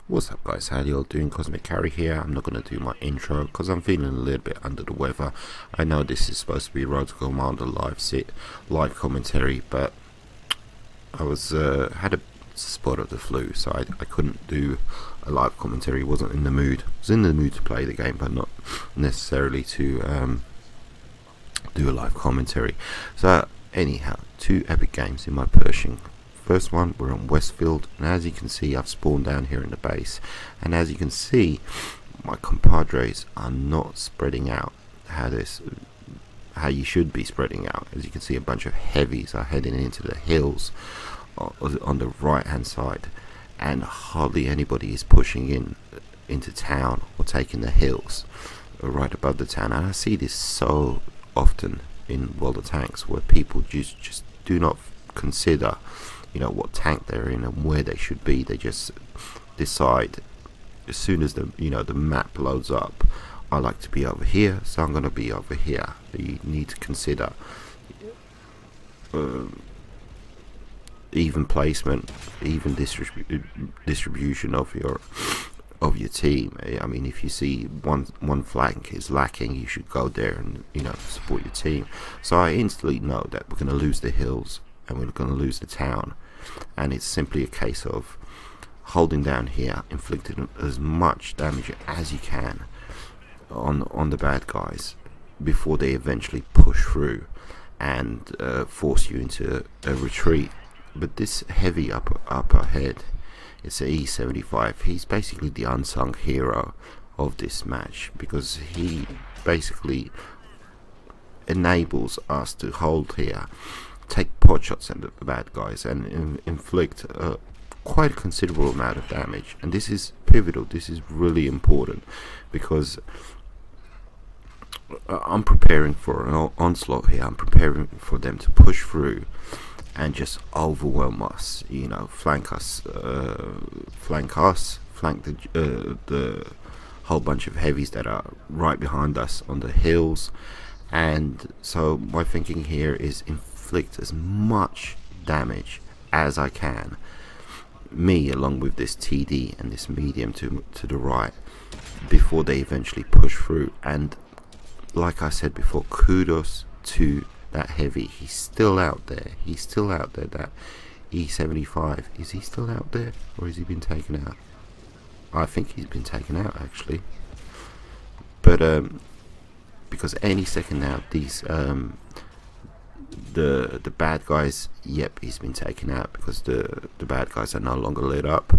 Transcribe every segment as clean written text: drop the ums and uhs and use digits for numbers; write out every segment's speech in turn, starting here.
What's up guys, how you all doing? Cosmic Carry here. I'm not going to do my intro because I'm feeling a little bit under the weather. I know this is supposed to be Road to Commander live commentary, but I was had a spot of the flu, so I couldn't do a live commentary. Wasn't in the mood. Was in the mood to play the game, but not necessarily to do a live commentary. So anyhow, two epic games in my Pershing. First one, we're on Westfield, and as you can see, I've spawned down here in the base, and as you can see, my compadres are not spreading out how you should be spreading out. As you can see, a bunch of heavies are heading into the hills on the right hand side, and hardly anybody is pushing into town or taking the hills right above the town. And I see this so often in World of Tanks, where people just do not consider what tank they're in and where they should be. They just decide as soon as the map loads up, I like to be over here, so I'm going to be over here. You need to consider even placement, even distribution of your team. I mean, if you see one flank is lacking, you should go there and support your team. So I instantly know that we're going to lose the hills and we're going to lose the town, and it's simply a case of holding down here, inflicting as much damage as you can on the bad guys before they eventually push through and force you into a retreat. But this heavy up ahead, it's a E75. He's basically the unsung hero of this match, because he basically enables us to hold here, take pot shots at the bad guys, and inflict quite a considerable amount of damage. And this is pivotal. This is really important, because I'm preparing for an onslaught here. I'm preparing for them to push through and just overwhelm us. Flank the whole bunch of heavies that are right behind us on the hills. And so my thinking here is inflict as much damage as I can, me along with this TD and this medium to the right, before they eventually push through. And like I said before, kudos to that heavy. He's still out there. That E75, is he still out there, or has he been taken out? I think he's been taken out, actually. But because any second now, these the bad guys, yep, he's been taken out, because the bad guys are no longer lit up.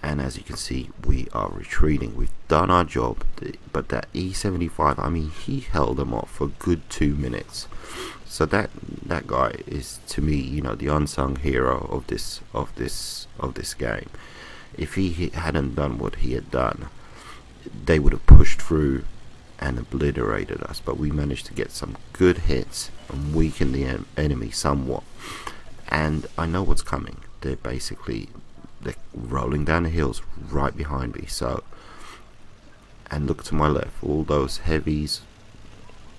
And as you can see, we are retreating. We've done our job. But that E75, I mean, he held them off for a good 2 minutes. So that guy is, to me, the unsung hero of this game. If he hadn't done what he had done, they would have pushed through and obliterated us. But we managed to get some good hits and weaken the enemy somewhat. And I know what's coming. They're rolling down the hills right behind me. So, and look to my left, all those heavies.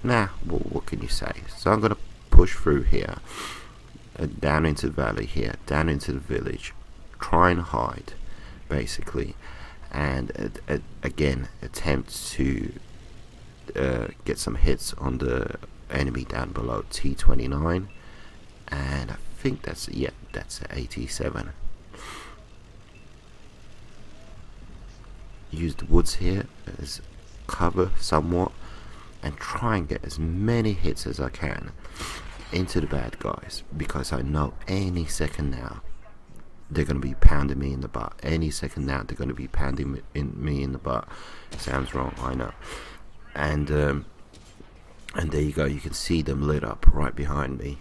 Well, what can you say? So I'm going to push through here, down into the valley here, down into the village, try and hide, basically, and again attempt to get some hits on the enemy down below T29, and I think that's an 87. Use the woods here as cover somewhat, and try and get as many hits as I can into the bad guys, because I know any second now they're going to be pounding me in the butt. Any second now they're going to be pounding me in the butt. Sounds wrong, I know. And there you go. You can see them lit up right behind me,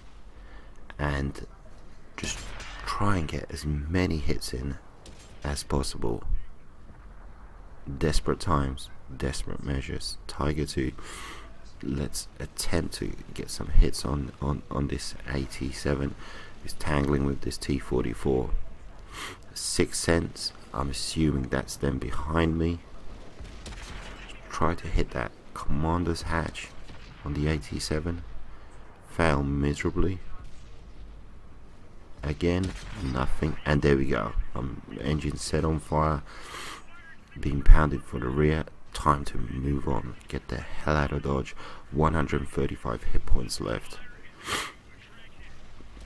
and just try and get as many hits in as possible. Desperate times, desperate measures. Tiger 2. Let's attempt to get some hits on this 87. It's tangling with this T44. 6 cents. I'm assuming that's them behind me. Try to hit that commander's hatch on the 87. Fail miserably. Again, nothing. And there we go. Engine set on fire, being pounded for the rear. Time to move on, get the hell out of Dodge. 135 hit points left.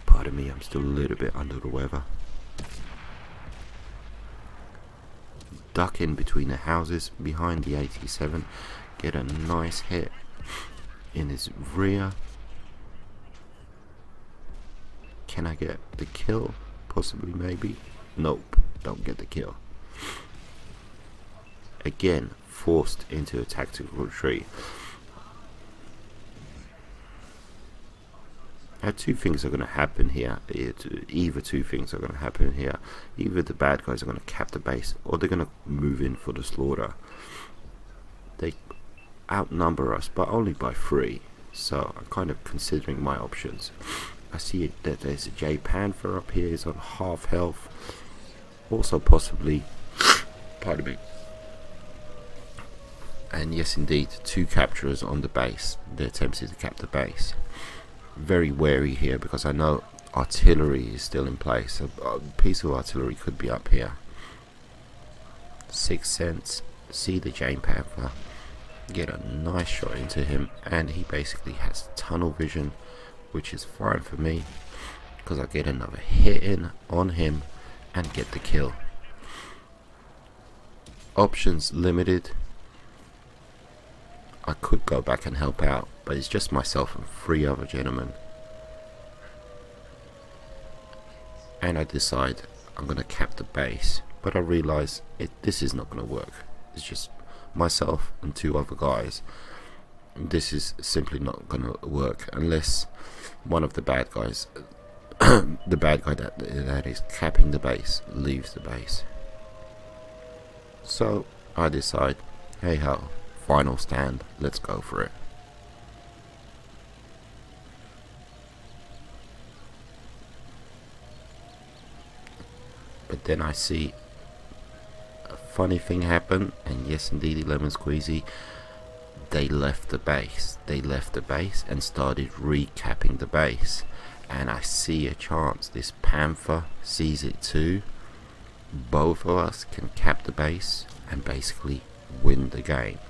Pardon me, I'm still a little bit under the weather. Duck in between the houses behind the 87, get a nice hit in his rear. Can I get the kill? Possibly, maybe. Nope, don't get the kill. Again, forced into a tactical retreat. Now, two things are going to happen here. Either two things are going to happen here. Either the bad guys are going to cap the base, or they're going to move in for the slaughter. They outnumber us, but only by 3. So I'm kind of considering my options. I see that there's a J Panther up here. He's on half health. Also possibly, pardon me. And yes, indeed, 2 capturers on the base. They're attempting to cap the base. Very wary here because I know artillery is still in place. A piece of artillery could be up here. 6 cents. See the J Panther. Get a nice shot into him, and he basically has tunnel vision, which is fine for me because I get another hit in on him and get the kill. Options limited. I could go back and help out, but it's just myself and 3 other gentlemen. And I decide I'm going to cap the base, but I realise this is not going to work. It's just myself and 2 other guys. This is simply not going to work unless one of the bad guys, the bad guy that is capping the base, leaves the base. So I decide, hey ho, final stand, let's go for it. But then I see a funny thing happen, and yes indeed, 11 Squeezy, they left the base. They left the base and started recapping the base. And I see a chance. This Panther sees it too. Both of us can cap the base and basically win the game.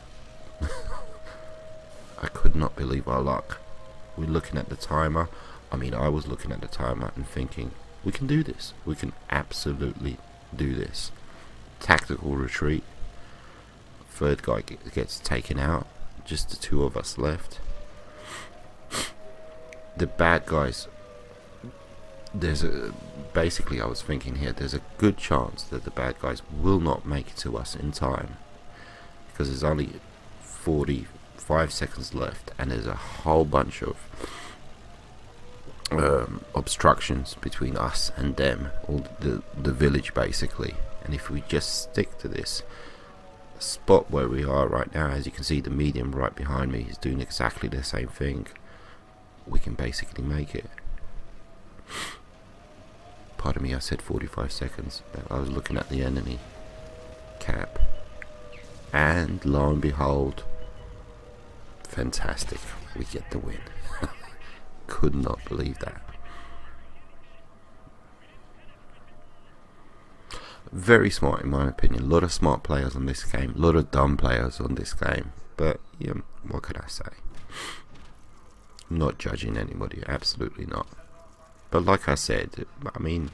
I could not believe our luck. We're looking at the timer. I mean, I was looking at the timer and thinking, we can do this. We can absolutely do this. Tactical retreat. 3rd guy gets taken out. Just the 2 of us left. The bad guys, basically I was thinking here, there's a good chance that the bad guys will not make it to us in time, because there's only 45 seconds left and there's a whole bunch of obstructions between us and them, or the village basically. And if we just stick to this spot where we are right now, as you can see, the medium right behind me is doing exactly the same thing, we can basically make it. Pardon me, I said 45 seconds. I was looking at the enemy cap, and lo and behold, fantastic, we get the win. Could not believe that. Very smart in my opinion. A lot of smart players on this game, a lot of dumb players on this game, but yeah, what can I say? I'm not judging anybody, absolutely not. But like I said, I mean,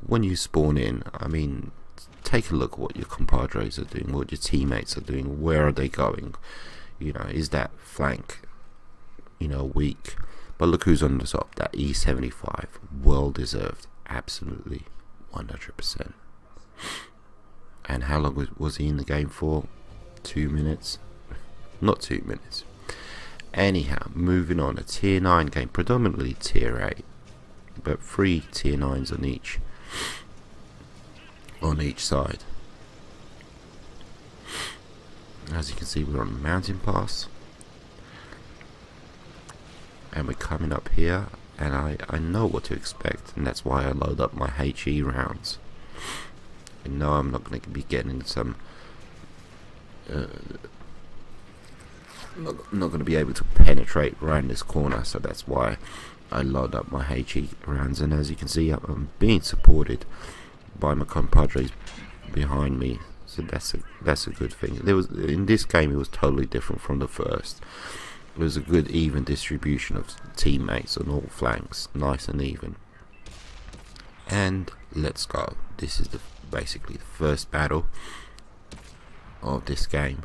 when you spawn in, I mean, take a look at what your compadres are doing, what your teammates are doing, where are they going? You know, is that flank, you know, weak? But look who's on the top, that E75, well deserved, absolutely. 100%. And how long was he in the game for? 2 minutes? Not 2 minutes. Anyhow, moving on. A tier 9 game, predominantly tier 8, but 3 tier 9s on each side. As you can see, we're on a mountain pass, and we're coming up here. And I know what to expect, and that's why I load up my HE rounds. I know I'm not going to be getting some not going to be able to penetrate around this corner, so that's why I load up my HE rounds. And as you can see, I'm being supported by my compadres behind me, so that's a good thing. There was, in this game, it was totally different from the first. It was a good even distribution of teammates on all flanks, nice and even. And let's go. This is basically the first battle of this game,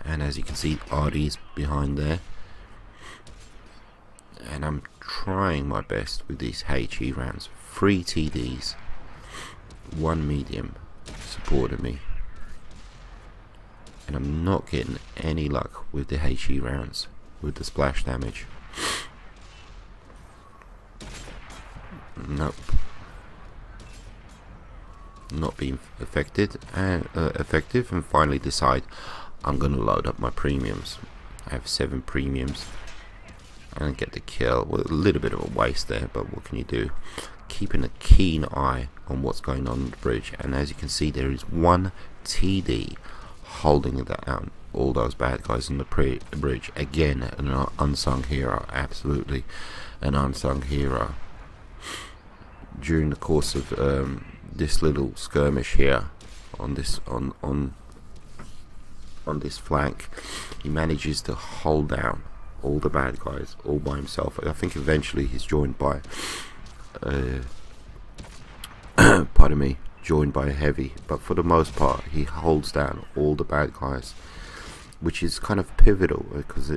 and as you can see, Artie's behind there, and I'm trying my best with these HE rounds. 3 TDs, 1 medium supported me, and I'm not getting any luck with the HE rounds with the splash damage. Nope, not being effective, and finally decide I'm gonna load up my premiums. I have 7 premiums and get the kill. Well, a little bit of a waste there, but what can you do? Keeping a keen eye on what's going on the bridge, and as you can see, there is 1 TD holding down all those bad guys on the bridge. Again, an unsung hero, absolutely an unsung hero. During the course of this little skirmish here on this on this flank, he manages to hold down all the bad guys all by himself. I think eventually he's joined by pardon me, joined by a heavy, but for the most part he holds down all the bad guys, which is kind of pivotal because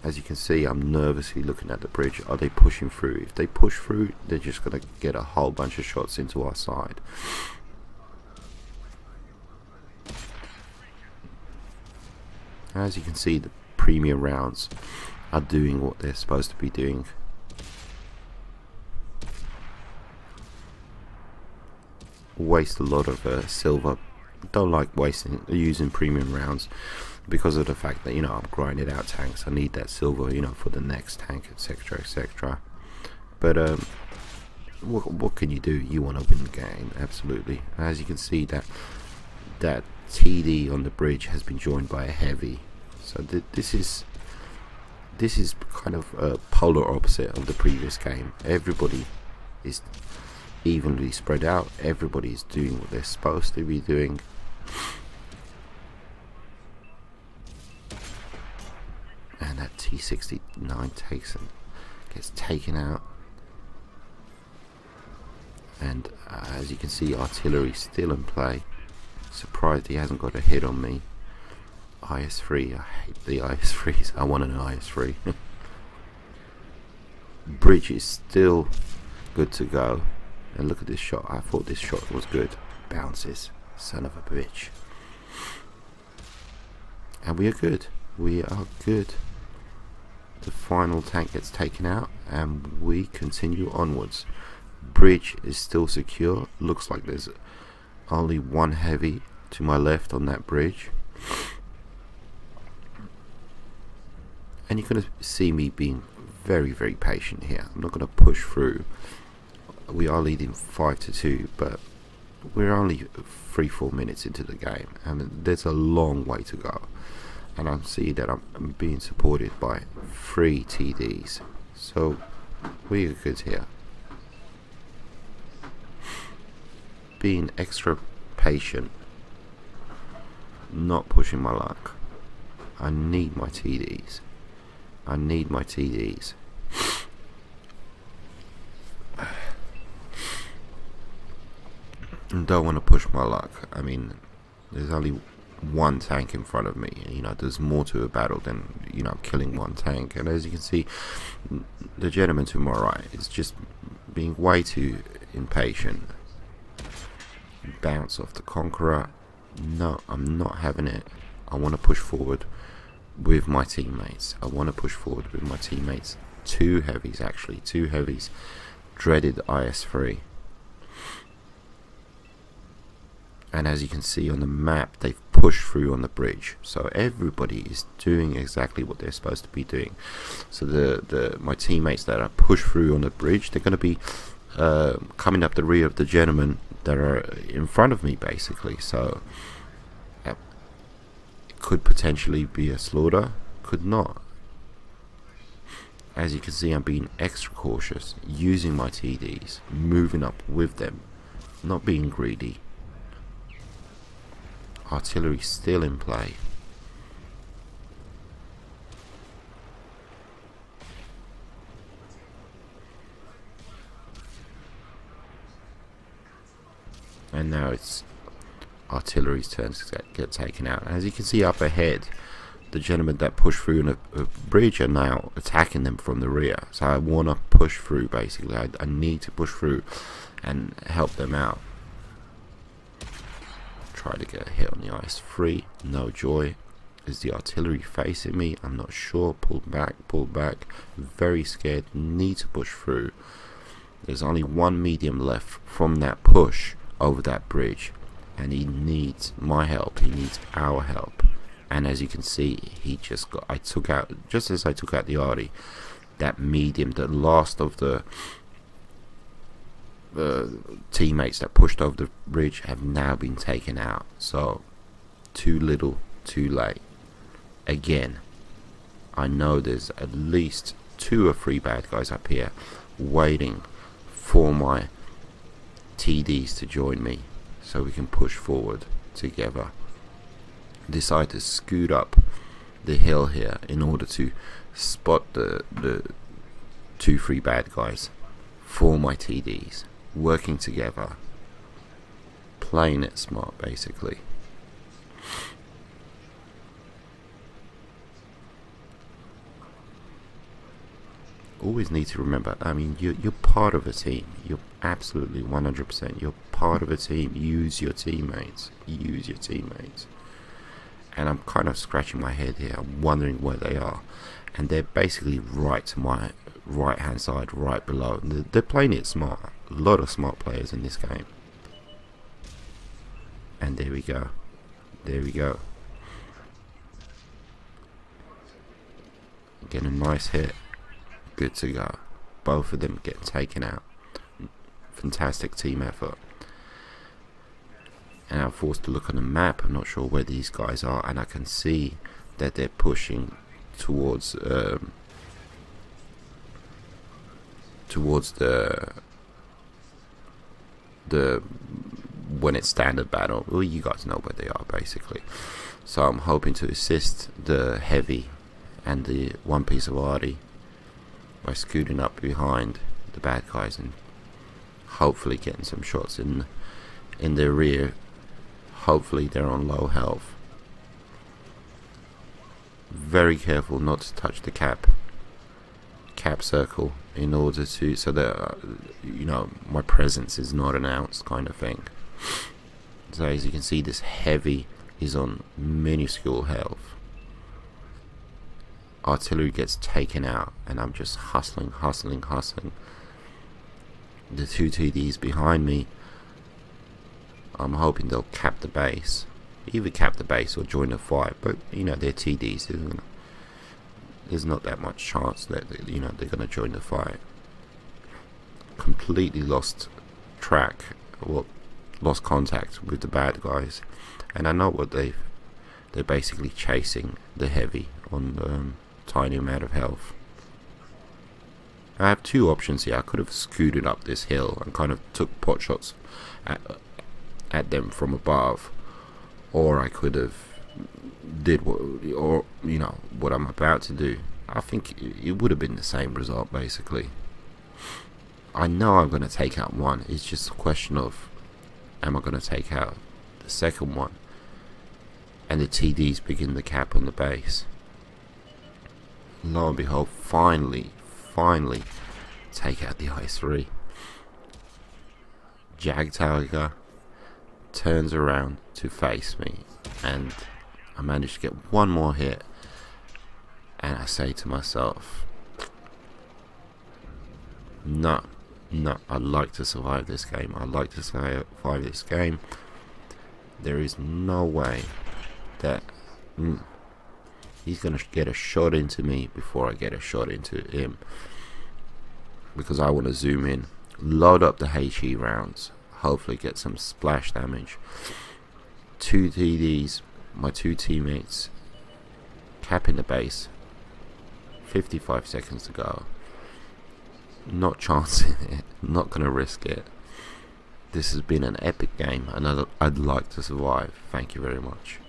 as you can see, I'm nervously looking at the bridge. Are they pushing through? If they push through, they're just gonna get a whole bunch of shots into our side. As you can see, the premium rounds are doing what they're supposed to be doing. Waste a lot of silver. Don't like using premium rounds because of the fact that, you know, I'm grinding out tanks. I need that silver, you know, for the next tank, etc, etc. But what can you do? You want to win the game, absolutely. As you can see, that TD on the bridge has been joined by a heavy. So this is kind of a polar opposite of the previous game. Everybody is evenly spread out. Everybody is doing what they're supposed to be doing. And that T69 gets taken out. And as you can see, artillery still in play. Surprised he hasn't got a hit on me. IS-3, I hate the IS-3s. I want an IS-3. Bridge is still good to go. And look at this shot. I thought this shot was good. Bounces. Son of a bitch. And we are good. We are good. The final tank gets taken out and we continue onwards. Bridge is still secure. Looks like there's only 1 heavy to my left on that bridge. And you're going to see me being very, very patient here. I'm not going to push through. We are leading 5-2, but we're only 3-4 minutes into the game, and there's a long way to go. And I see that I'm being supported by 3 TDs, so we are good here. Being extra patient, not pushing my luck. I need my TDs. I need my TDs. And don't want to push my luck. I mean, there's only 1 tank in front of me. You know, there's more to a battle than, you know, killing 1 tank. And as you can see, the gentleman to my right is just being way too impatient. Bounce off the Conqueror. No, I'm not having it. I want to push forward with my teammates. I want to push forward with my teammates. 2 heavies, actually. 2 heavies. Dreaded IS-3. And as you can see on the map, they've pushed through on the bridge. So everybody is doing exactly what they're supposed to be doing. So my teammates that are pushed through on the bridge, they're going to be coming up the rear of the gentlemen that are in front of me, basically. So it could potentially be a slaughter, could not. As you can see, I'm being extra cautious, using my TDs, moving up with them, not being greedy. Artillery still in play. And now it's artillery's turn to get taken out. As you can see up ahead, the gentlemen that push through in a bridge are now attacking them from the rear. So I want to push through, basically. I need to push through and help them out. Try to get a hit on the IS-3. No joy. Is the artillery facing me? I'm not sure. Pull back, pull back. Very scared. Need to push through. There's only one medium left from that push over that bridge, and he needs my help. He needs our help. And as you can see, he just got, just as I took out the arty, that medium, the last of the teammates that pushed over the bridge have now been taken out. So too little, too late. Again, I know there's at least 2 or 3 bad guys up here waiting for my TDs to join me so we can push forward together. Decide to scoot up the hill here in order to spot the 2-3 bad guys for my TDs, working together, playing it smart basically. Always need to remember, I mean, you're part of a team. You're absolutely 100%. You're part of a team. Use your teammates. Use your teammates. And I'm kind of scratching my head here. I'm wondering where they are. And they're basically right to my right hand side, right below. They're playing it smart. A lot of smart players in this game. And there we go. There we go. Get a nice hit. Good to go. Both of them get taken out. Fantastic team effort. And I'm forced to look on the map. I'm not sure where these guys are, and I can see that they're pushing towards the when it's standard battle. Well, you guys know where they are basically. So I'm hoping to assist the heavy and the one piece of arty by scooting up behind the bad guys and hopefully getting some shots in their rear. Hopefully they're on low health. Very careful not to touch the cap circle in order to, so that you know, my presence is not announced, kind of thing. So as you can see, this heavy is on minuscule health. Artillery gets taken out, and I'm just hustling. The 2 TDs behind me, I'm hoping they'll cap the base. Either cap the base or join the fight, but you know, they're TDs. There's not that much chance that, you know, they're going to join the fight. Completely lost track, well, lost contact with the bad guys, and I know what they're basically chasing the heavy on tiny amount of health. I have 2 options here. I could have scooted up this hill and kind of took pot shots at them from above, or I could have did what, or you know, what I'm about to do. I think it would have been the same result basically. I know I'm going to take out one. It's just a question of, am I going to take out the second one? And the TDs begin the cap on the base. Lo and behold, finally take out the IS-3. Jagdtiger turns around to face me, and I managed to get one more hit, and I say to myself, no, I'd like to survive this game. I'd like to survive this game. There is no way that he's gonna get a shot into me before I get a shot into him, because I want to zoom in, load up the HE rounds, hopefully get some splash damage. 2 TDs, my 2 teammates capping the base 55 seconds to go. Not chancing it, not gonna risk it. This has been an epic game, and I'd like to survive. Thank you very much.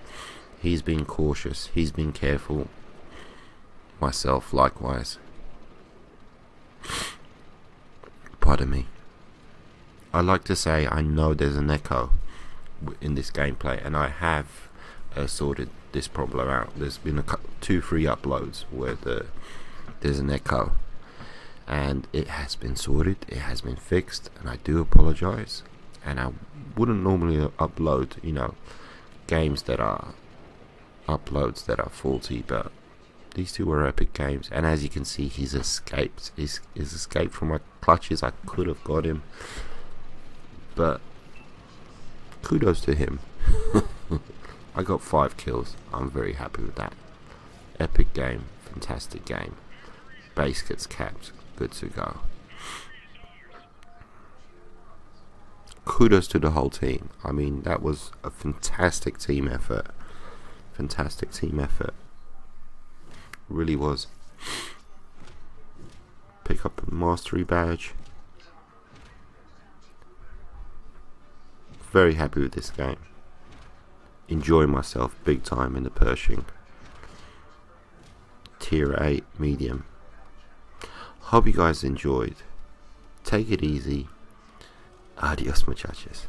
He's been cautious, he's been careful. Myself likewise. Pardon me. I like to say I know there's an echo in this gameplay, and I have sorted this problem out. There's been 2-3 uploads where there's an echo, and it has been sorted, it has been fixed, and I do apologize. And I wouldn't normally upload, you know, games that are uploads that are faulty, but these two were epic games. And as you can see, he's escaped. He's escaped from my clutches. I could have got him, but kudos to him. I got 5 kills. I'm very happy with that. Epic game, fantastic game. Base gets capped, good to go. Kudos to the whole team. I mean, that was a fantastic team effort. Fantastic team effort. Really was. Pick up a mastery badge. Very happy with this game. Enjoying myself big time in the Pershing. Tier 8 medium. Hope you guys enjoyed. Take it easy. Adios, muchachos.